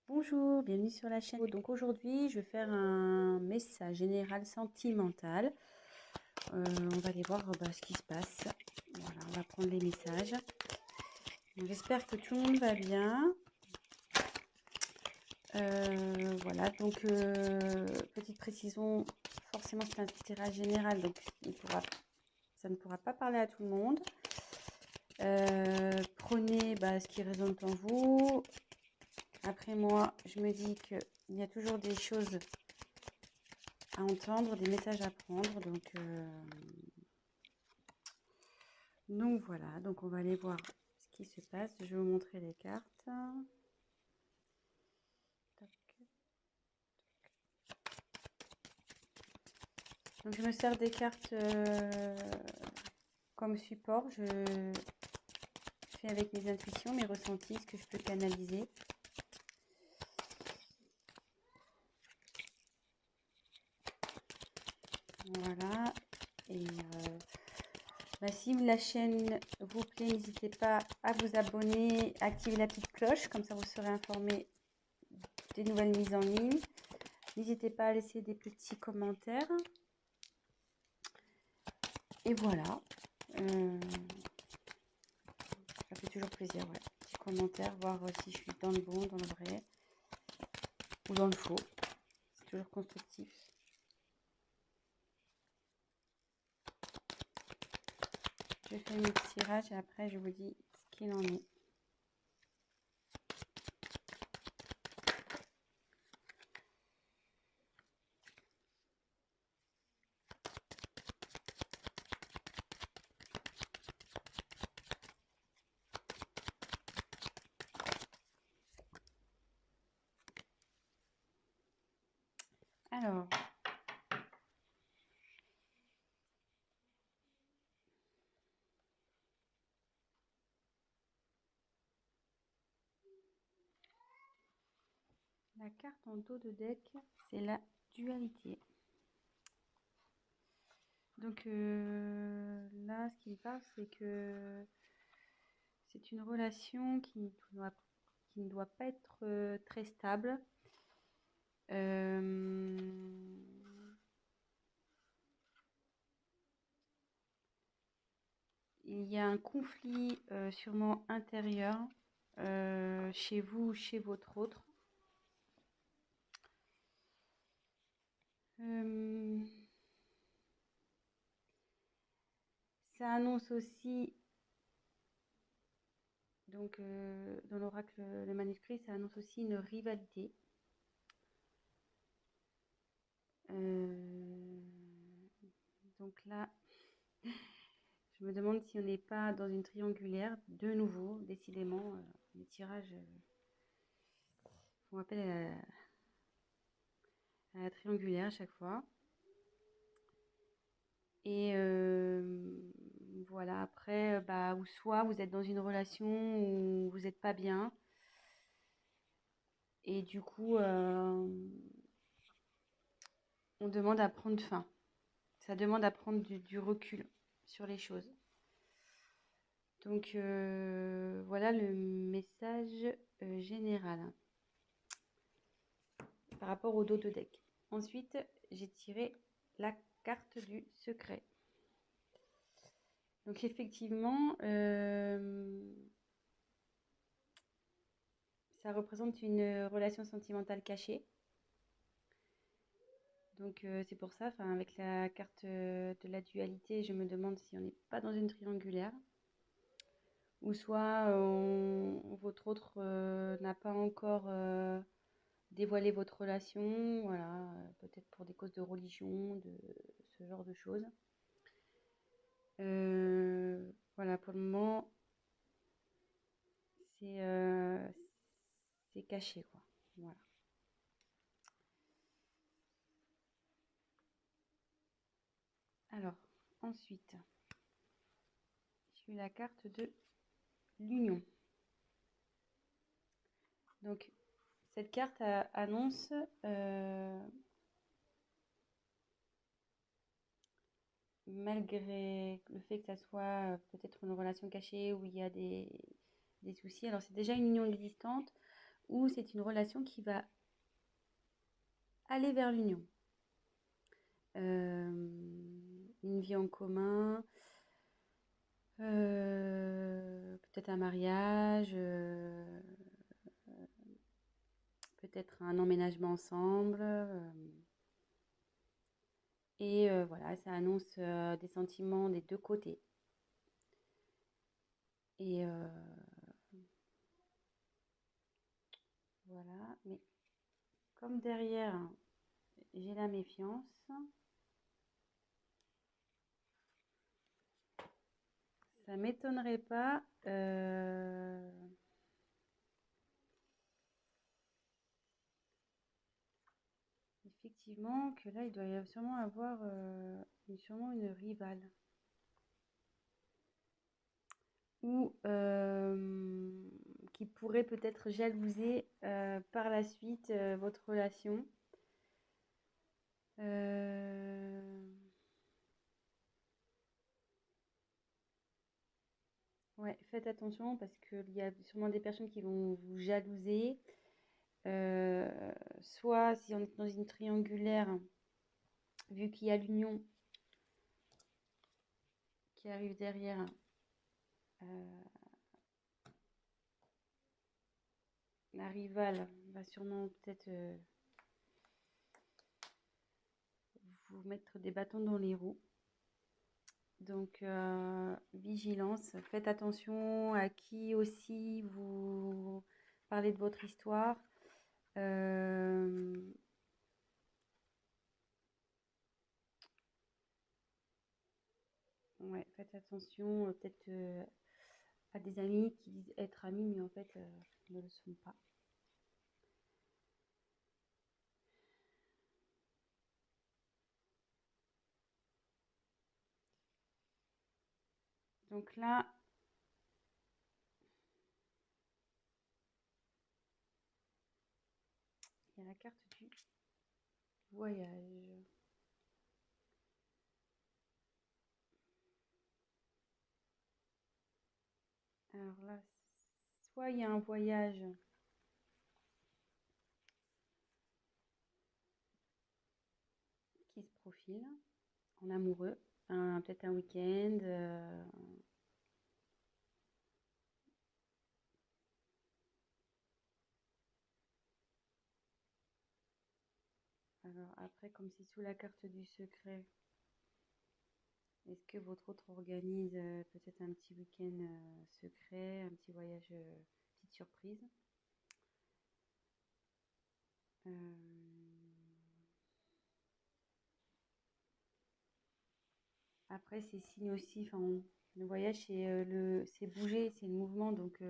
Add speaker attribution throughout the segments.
Speaker 1: Bonjour, bienvenue sur la chaîne. Donc aujourd'hui, je vais faire un message général sentimental. On va aller voir ce qui se passe. Voilà, on va prendre les messages. J'espère que tout le monde va bien. Voilà, donc petite précision, forcément c'est un tirage général, donc ça ne pourra pas parler à tout le monde. Prenez ce qui résonne en vous. Après moi, je me dis qu'il y a toujours des choses à entendre, des messages à prendre. Donc voilà, donc on va aller voir ce qui se passe. Je vais vous montrer les cartes. Donc je me sers des cartes comme support. Je fais avec mes intuitions, mes ressentis, ce que je peux canaliser. Voilà. Et si la chaîne vous plaît, n'hésitez pas à vous abonner, à activer la petite cloche, comme ça vous serez informé des nouvelles mises en ligne. N'hésitez pas à laisser des petits commentaires. Et voilà. Ça fait toujours plaisir, ouais. Petit commentaire, voir si je suis dans le bon, dans le vrai ou dans le faux. C'est toujours constructif. Je fais mes petits tirages et après je vous dis ce qu'il en est. Alors, la carte en dos de deck, c'est la dualité. Donc là, ce qu'il parle, c'est que c'est une relation qui ne doit pas être très stable. Il y a un conflit sûrement intérieur chez vous ou chez votre autre. Ça annonce aussi, donc dans l'oracle, le manuscrit, ça annonce aussi une rivalité. Donc là, je me demande si on n'est pas dans une triangulaire, de nouveau, décidément, les tirages font appel à la triangulaire à chaque fois. Et voilà, après, ou soit vous êtes dans une relation où vous n'êtes pas bien. Et du coup, on demande à prendre fin. Ça demande à prendre du recul sur les choses. Donc voilà le message général par rapport au dos de deck. Ensuite, j'ai tiré la carte du secret. Donc effectivement, ça représente une relation sentimentale cachée. Donc c'est pour ça, avec la carte de la dualité, je me demande si on n'est pas dans une triangulaire. Ou soit votre autre n'a pas encore dévoilé votre relation, voilà, peut-être pour des causes de religion, de ce genre de choses. Voilà, pour le moment, c'est caché, quoi. Voilà. Alors, ensuite, j'ai eu la carte de l'union. Donc, cette carte annonce malgré le fait que ça soit peut-être une relation cachée où il y a des soucis. Alors, c'est déjà une union existante ou c'est une relation qui va aller vers l'union. Une vie en commun, peut-être un mariage, peut-être un emménagement ensemble. Et voilà, ça annonce des sentiments des deux côtés. Et voilà, mais comme derrière, j'ai la méfiance, ça m'étonnerait pas effectivement que là, il doit y avoir sûrement avoir sûrement une rivale. Ou qui pourrait peut-être jalouser par la suite votre relation. Ouais, faites attention parce qu'il y a sûrement des personnes qui vont vous jalouser. Soit si on est dans une triangulaire, vu qu'il y a l'union qui arrive derrière, la rivale va sûrement peut-être vous mettre des bâtons dans les roues. Donc, vigilance, faites attention à qui aussi vous parlez de votre histoire. Ouais, faites attention peut-être à des amis qui disent être amis, mais en fait ne le sont pas. Donc là, il y a la carte du voyage. Alors là, soit il y a un voyage qui se profile en amoureux, peut-être un week-end. Alors après, comme c'est sous la carte du secret, est-ce que votre autre organise peut-être un petit week-end secret, un petit voyage, petite surprise? Après, c'est signe aussi, enfin, le voyage, c'est bouger, c'est le mouvement, donc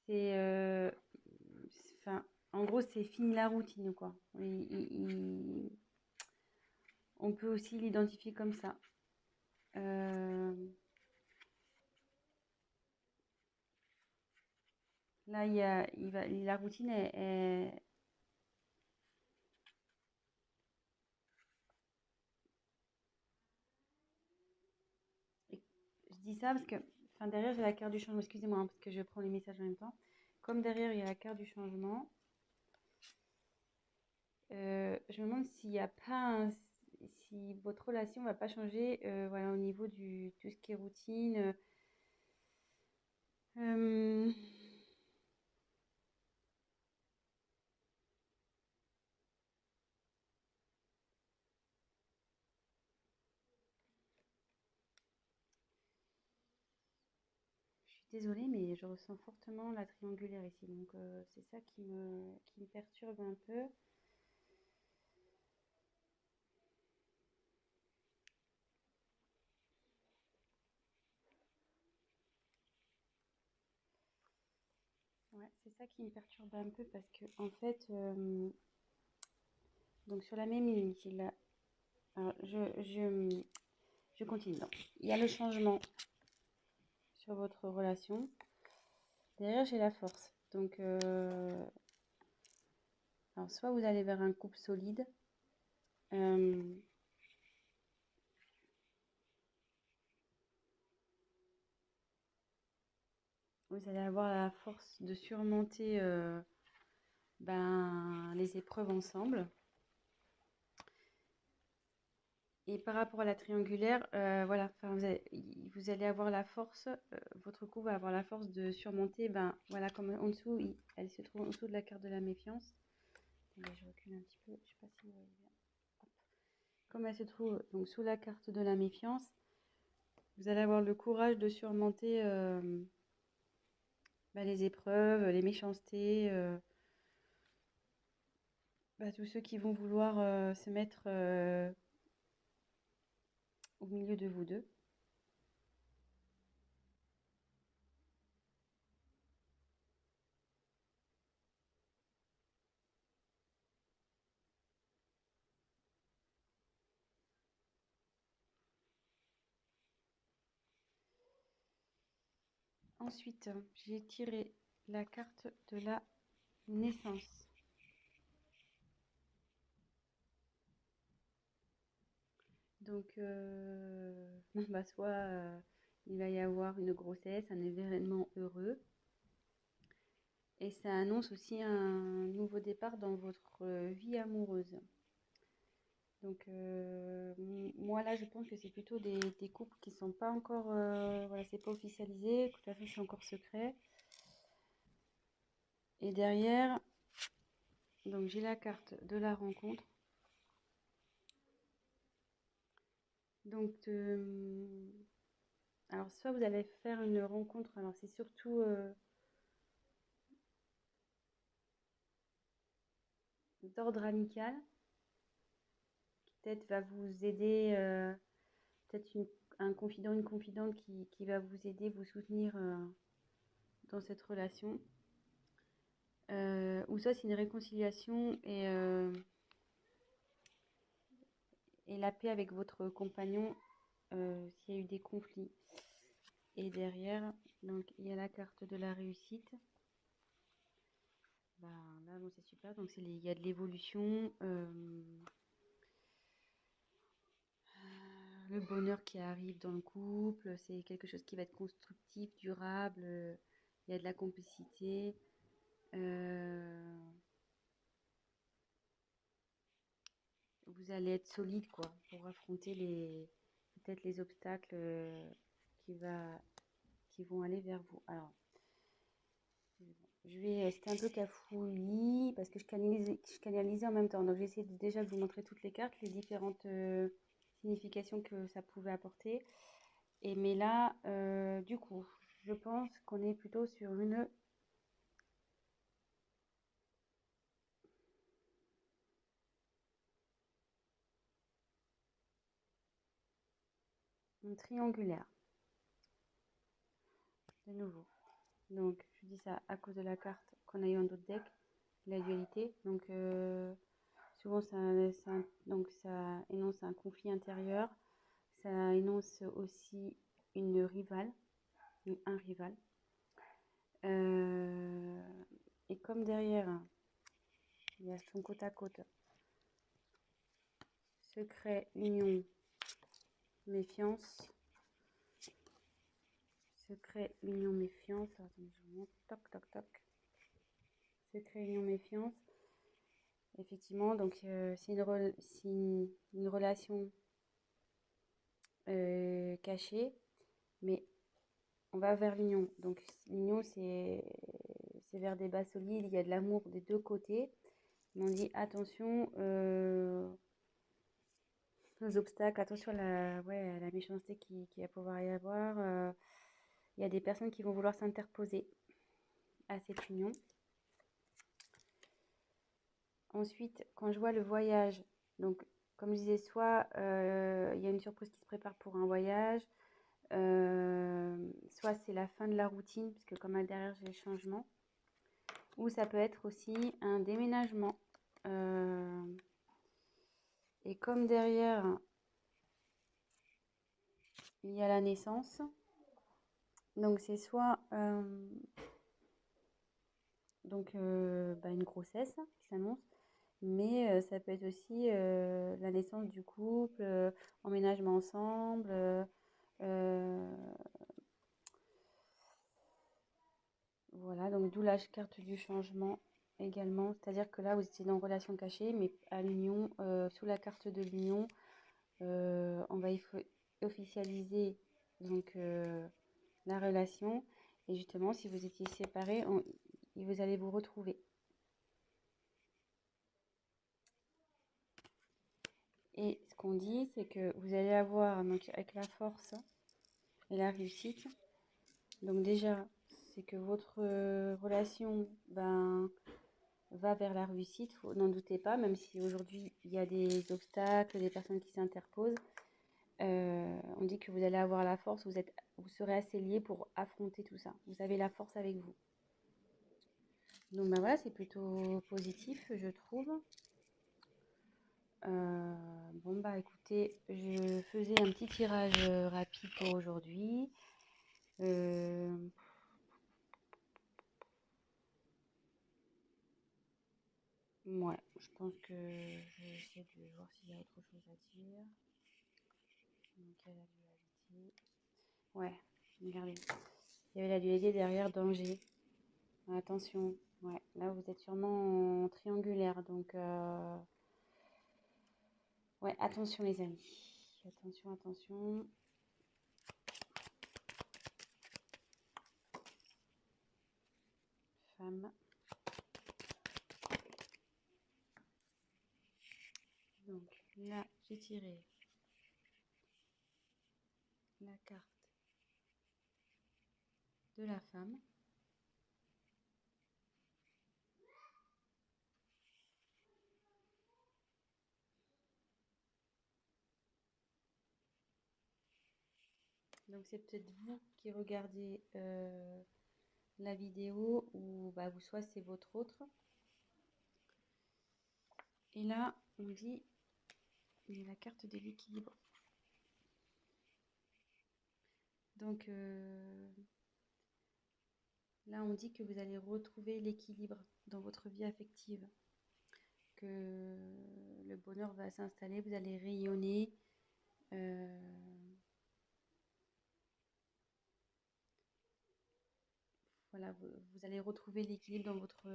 Speaker 1: c'est, enfin, en gros, c'est fini la routine, quoi. On peut aussi l'identifier comme ça. Là, la routine je dis ça parce que, enfin, derrière, j'ai la carte du changement. Excusez-moi, hein, parce que je prends les messages en même temps. Comme derrière, il y a la carte du changement, je me demande s'il n'y a pas si votre relation ne va pas changer voilà, au niveau du tout ce qui est routine. Euh, je suis désolée, mais je ressens fortement la triangulaire ici. Donc, c'est ça qui me perturbe un peu. Ouais, c'est ça qui me perturbe un peu parce que, en fait, donc sur la même ligne, alors, je continue. Donc, il y a le changement sur votre relation. Derrière, j'ai la force. Donc, alors soit vous allez vers un couple solide. vous allez avoir la force de surmonter les épreuves ensemble. Et par rapport à la triangulaire, voilà, vous allez avoir la force, votre couple va avoir la force de surmonter, voilà, comme en dessous, elle se trouve en dessous de la carte de la méfiance. Attendez, je recule un petit peu, je sais pas si vous voyez bien. Hop. Comme elle se trouve donc sous la carte de la méfiance, vous allez avoir le courage de surmonter les épreuves, les méchancetés, tous ceux qui vont vouloir se mettre au milieu de vous deux. Ensuite, j'ai tiré la carte de la naissance. Donc, soit il va y avoir une grossesse, un événement heureux. Et ça annonce aussi un nouveau départ dans votre vie amoureuse. Donc, moi là, je pense que c'est plutôt des couples qui sont pas encore, voilà, c'est pas officialisé, de toute façon, c'est encore secret. Et derrière, donc j'ai la carte de la rencontre. Donc, alors soit vous allez faire une rencontre, alors c'est surtout d'ordre amical, qui peut-être va vous aider, peut-être un confident, une confidente qui va vous aider, vous soutenir dans cette relation. Ou soit c'est une réconciliation et la paix avec votre compagnon s'il y a eu des conflits. Et derrière, donc il y a la carte de la réussite. Là, bon, c'est super. Donc il y a de l'évolution, le bonheur qui arrive dans le couple. C'est quelque chose qui va être constructif, durable. Il y a de la complicité. Vous allez être solide quoi pour affronter peut-être les obstacles qui vont aller vers vous. Alors, c'était un peu cafouillis parce que je canalisais en même temps. Donc j'ai essayé déjà de vous montrer toutes les cartes, les différentes significations que ça pouvait apporter. Mais là, du coup, je pense qu'on est plutôt sur une triangulaire. De nouveau. Donc, je dis ça à cause de la carte qu'on a eu en d'autres decks, la dualité. Donc, souvent, ça énonce un conflit intérieur. Ça énonce aussi une rivale, un rival. Et comme derrière, il y a son côte à côte. Secret, union, méfiance. Secret, union, méfiance. Attendez, je vous montre. Toc, toc, toc. Secret, union, méfiance. Effectivement, donc c'est une relation cachée, mais on va vers l'union. Donc l'union, c'est vers des bases solides, il y a de l'amour des deux côtés. Mais on dit attention aux obstacles, attention à la méchanceté qui va pouvoir y avoir. Il y a des personnes qui vont vouloir s'interposer à cette union. Ensuite, quand je vois le voyage, donc comme je disais, soit il y a une surprise qui se prépare pour un voyage, soit c'est la fin de la routine, parce que comme derrière j'ai le changement, ou ça peut être aussi un déménagement. Et comme derrière il y a la naissance, donc c'est soit une grossesse qui s'annonce, mais ça peut être aussi la naissance du couple, emménagement ensemble, Voilà, donc d'où la carte du changement également. C'est-à-dire que là, vous étiez dans relation cachée, mais à l'union, sous la carte de l'union, on va officialiser donc la relation. Et justement, si vous étiez séparés, vous allez vous retrouver. Et ce qu'on dit, c'est que vous allez avoir, donc avec la force et la réussite, donc déjà, c'est que votre relation va vers la réussite, n'en doutez pas, même si aujourd'hui il y a des obstacles, des personnes qui s'interposent. On dit que vous allez avoir la force, vous serez assez liés pour affronter tout ça. Vous avez la force avec vous. Donc bah voilà, c'est plutôt positif, je trouve. Bon bah écoutez, je faisais un petit tirage rapide pour aujourd'hui. Euh, ouais, je pense que je vais essayer de voir s'il y a autre chose à dire. Donc il y a la dualité. Ouais, regardez. Il y avait la dualité derrière danger. Attention. Ouais, là vous êtes sûrement en triangulaire, donc ouais, attention les amis. Attention, attention. Femme. Donc là, j'ai tiré la carte de la femme. Donc c'est peut-être vous qui regardez la vidéo ou bah, vous soit c'est votre autre. Et là, on dit il y a la carte de l'équilibre. Donc là, on dit que vous allez retrouver l'équilibre dans votre vie affective, que le bonheur va s'installer, vous allez rayonner. Voilà, vous allez retrouver l'équilibre dans votre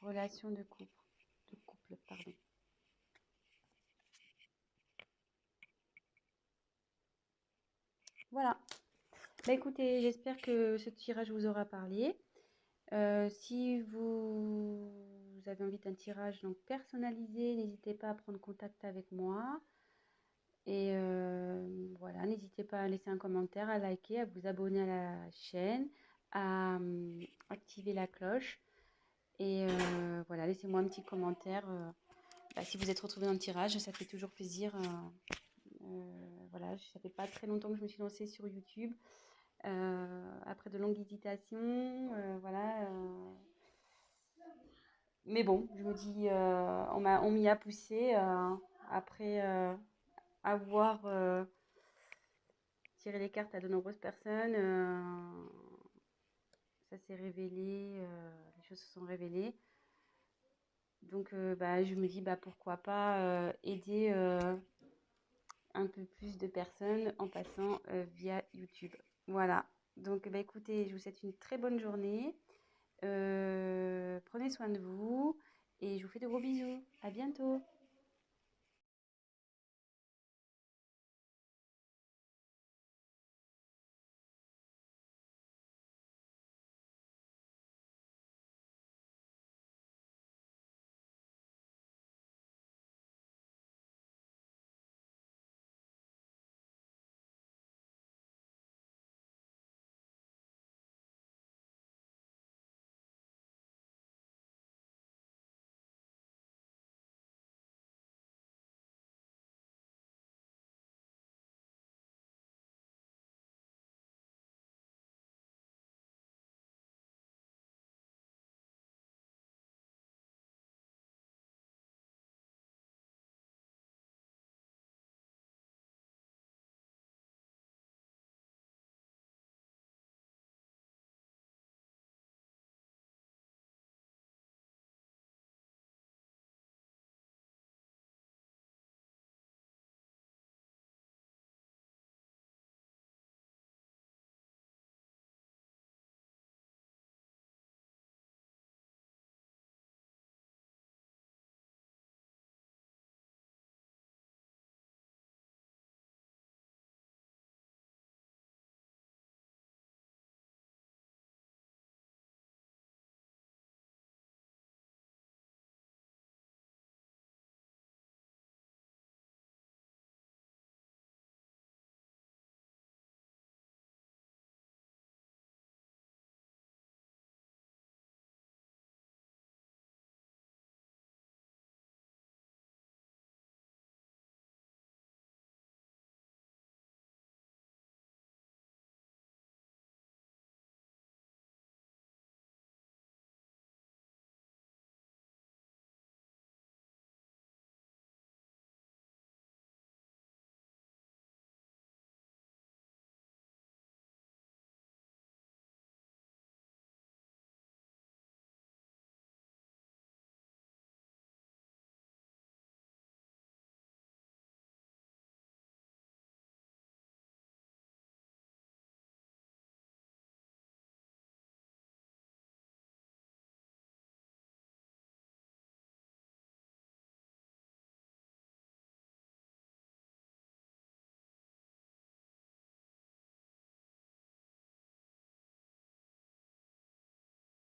Speaker 1: relation de couple, pardon. Voilà. Bah écoutez, j'espère que ce tirage vous aura parlé. Si vous avez envie d'un tirage donc personnalisé, n'hésitez pas à prendre contact avec moi. Et voilà, n'hésitez pas à laisser un commentaire, à liker, à vous abonner à la chaîne, à activer la cloche. Et voilà, laissez-moi un petit commentaire. Bah, si vous êtes retrouvé dans le tirage, ça fait toujours plaisir. Voilà, ça fait pas très longtemps que je me suis lancée sur YouTube. Après de longues hésitations, voilà. Mais bon, je me dis, on m'y a poussé après avoir tiré les cartes à de nombreuses personnes. Ça s'est révélé, les choses se sont révélées. Donc, bah, je me dis, bah, pourquoi pas aider un peu plus de personnes en passant via YouTube. Voilà. Donc, bah, écoutez, je vous souhaite une très bonne journée. Prenez soin de vous et je vous fais de gros bisous. À bientôt.